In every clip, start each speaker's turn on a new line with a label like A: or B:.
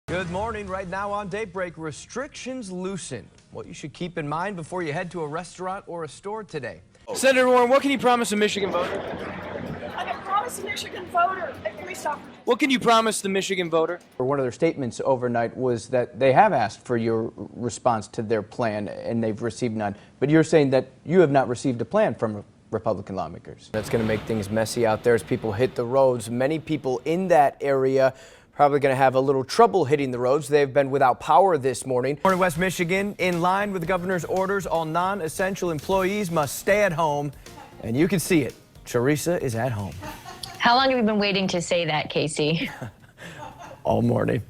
A: Good morning. Right now on Daybreak, restrictions loosen. What you should keep in mind before you head to a restaurant or a store today.
B: Senator Warren, what can you promise a Michigan voter?
C: I can promise a Michigan voter.
B: What can you promise the Michigan voter?
A: One of their statements overnight was that they have asked for your response to their plan and they've received none. But you're saying that you have not received a plan from Republican lawmakers. That's going to make things messy out there as people hit the roads. Many people in that area probably going to have a little trouble hitting the roads. They've been without power this morning. In West Michigan, in line with the governor's orders, all non-essential employees must stay at home. And you can see it. Teresa is at home.
D: How long have you been waiting to say that, Casey?
A: All morning.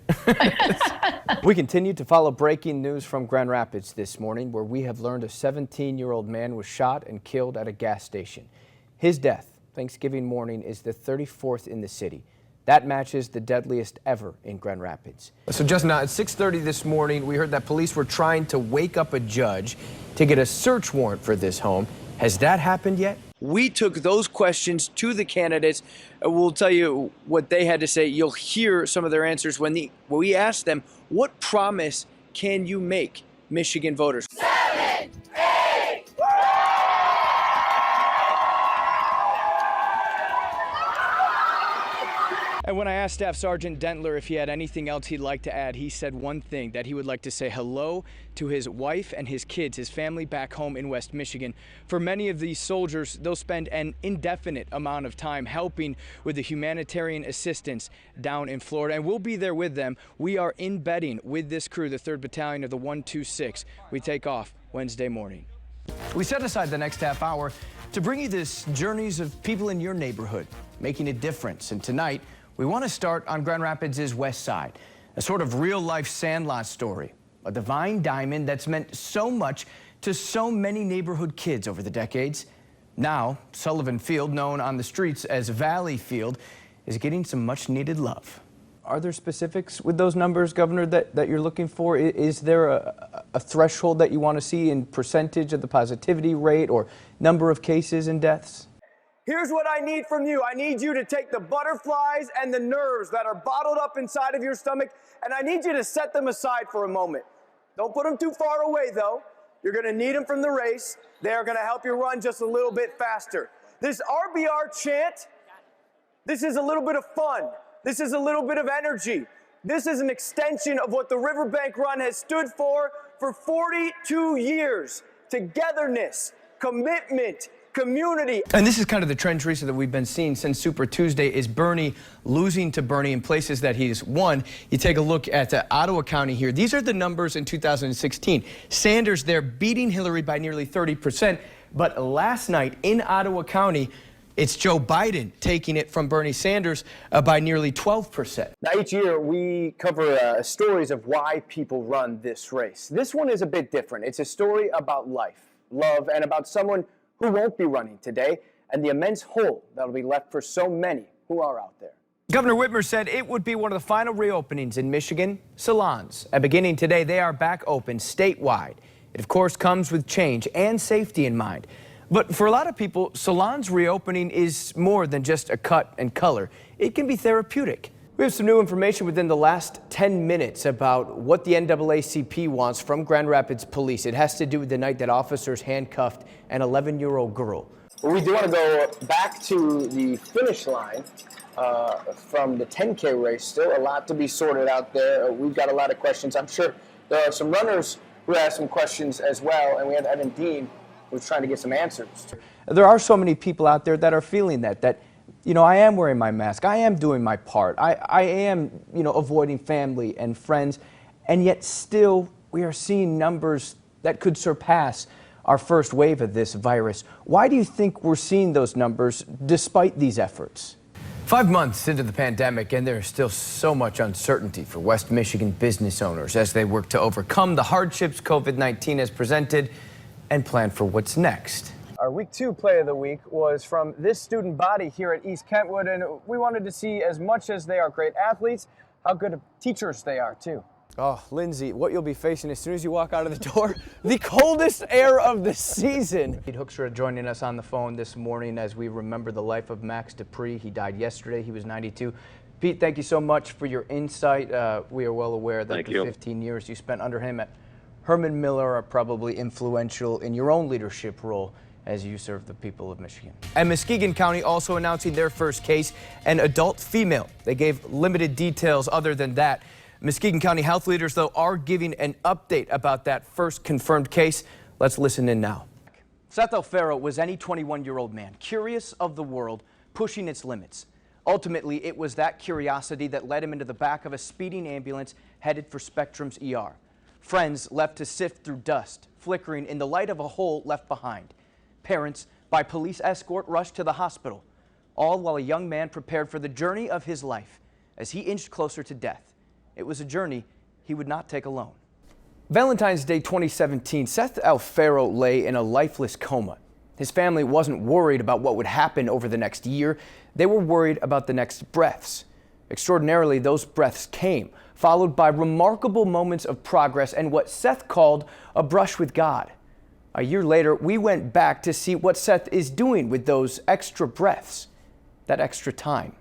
A: We continue to follow breaking news from Grand Rapids this morning, where we have learned a 17-year-old man was shot and killed at a gas station. His death, Thanksgiving morning, is the 34th in the city. That matches the deadliest ever in Grand Rapids. So just now at 6:30 this morning, we heard that police were trying to wake up a judge to get a search warrant for this home. Has that happened yet? We took those questions to the candidates. We'll tell you what they had to say. You'll hear some of their answers when we asked them, what promise can you make Michigan voters?
C: 7, 8,
A: And when I asked Staff Sergeant Dentler if he had anything else he'd like to add, he said one thing, that he would like to say hello to his wife and his kids, his family back home in West Michigan. For many of these soldiers, they'll spend an indefinite amount of time helping with the humanitarian assistance down in Florida, and we'll be there with them. We are in bedding with this crew, the 3rd Battalion of the 126. We take off Wednesday morning. We set aside the next half hour to bring you this journeys of people in your neighborhood, making a difference. And tonight, we want to start on Grand Rapids' west side, a sort of real-life Sandlot story, a divine diamond that's meant so much to so many neighborhood kids over the decades. Now, Sullivan Field, known on the streets as Valley Field, is getting some much-needed love. Are there specifics with those numbers, Governor, that you're looking for? Is there a threshold that you want to see in percentage of the positivity rate or number of cases and deaths?
E: Here's what I need from you. I need you to take the butterflies and the nerves that are bottled up inside of your stomach, and I need you to set them aside for a moment. Don't put them too far away, though. You're going to need them from the race. They are going to help you run just a little bit faster. This RBR chant, this is a little bit of fun. This is a little bit of energy. This is an extension of what the Riverbank Run has stood for 42 years. Togetherness, commitment, community.
A: And this is kind of the trend, Teresa, that we've been seeing since Super Tuesday, is Bernie losing to Bernie in places that he's won. You take a look at Ottawa County here. These are the numbers in 2016. Sanders there beating Hillary by nearly 30%. But last night in Ottawa County, it's Joe Biden taking it from Bernie Sanders by nearly 12%.
E: Now, each year we cover stories of why people run this race. This one is a bit different. It's a story about life, love, and about someone who won't be running today, and the immense hole that'll be left for so many who are out there.
A: Governor Whitmer said it would be one of the final reopenings in Michigan. Salons, beginning today, they are back open statewide. It, of course, comes with change and safety in mind. But for a lot of people, salons reopening is more than just a cut and color. It can be therapeutic. We have some new information within the last 10 minutes about what the NAACP wants from Grand Rapids Police. It has to do with the night that officers handcuffed an 11-year-old girl.
E: Well, we do want to go back to the finish line from the 10K race. Still a lot to be sorted out there. We've got a lot of questions. I'm sure there are some runners who have some questions as well, and we have Evan Dean who's trying to get some answers.
A: There are so many people out there that are feeling that you know, I am wearing my mask, I am doing my part, I am, you know, avoiding family and friends, and yet still we are seeing numbers that could surpass our first wave of this virus. Why do you think we're seeing those numbers despite these efforts? 5 months into the pandemic, and there's still so much uncertainty for West Michigan business owners as they work to overcome the hardships COVID-19 has presented and plan for what's next.
E: Our Week 2 Play of the Week was from this student body here at East Kentwood, and we wanted to see, as much as they are great athletes, how good of teachers they are, too.
A: Oh, Lindsay, what you'll be facing as soon as you walk out of the door, the coldest air of the season. Pete Hoekstra joining us on the phone this morning as we remember the life of Max Dupree. He died yesterday. He was 92. Pete, thank you so much for your insight. We are well aware that the 15 years you spent under him at Herman Miller are probably influential in your own leadership role as you serve the people of Michigan. And Muskegon County also announcing their first case, an adult female. They gave limited details other than that. Muskegon County health leaders, though, are giving an update about that first confirmed case. Let's listen in now. Seth Alfaro was any 21-year-old man, curious of the world, pushing its limits. Ultimately, it was that curiosity that led him into the back of a speeding ambulance headed for Spectrum's ER. Friends left to sift through dust, flickering in the light of a hole left behind. Parents, by police escort, rushed to the hospital, all while a young man prepared for the journey of his life as he inched closer to death. It was a journey he would not take alone. Valentine's Day 2017, Seth Alfaro lay in a lifeless coma. His family wasn't worried about what would happen over the next year. They were worried about the next breaths. Extraordinarily, those breaths came, followed by remarkable moments of progress and what Seth called a brush with God. A year later, we went back to see what Seth is doing with those extra breaths, that extra time.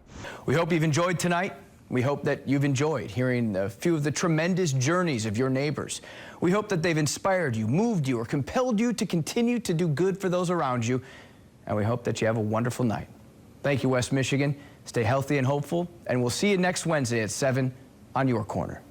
A: We hope you've enjoyed tonight. We hope that you've enjoyed hearing a few of the tremendous journeys of your neighbors. We hope that they've inspired you, moved you, or compelled you to continue to do good for those around you. And we hope that you have a wonderful night. Thank you, West Michigan. Stay healthy and hopeful, and we'll see you next Wednesday at 7 on Your Corner.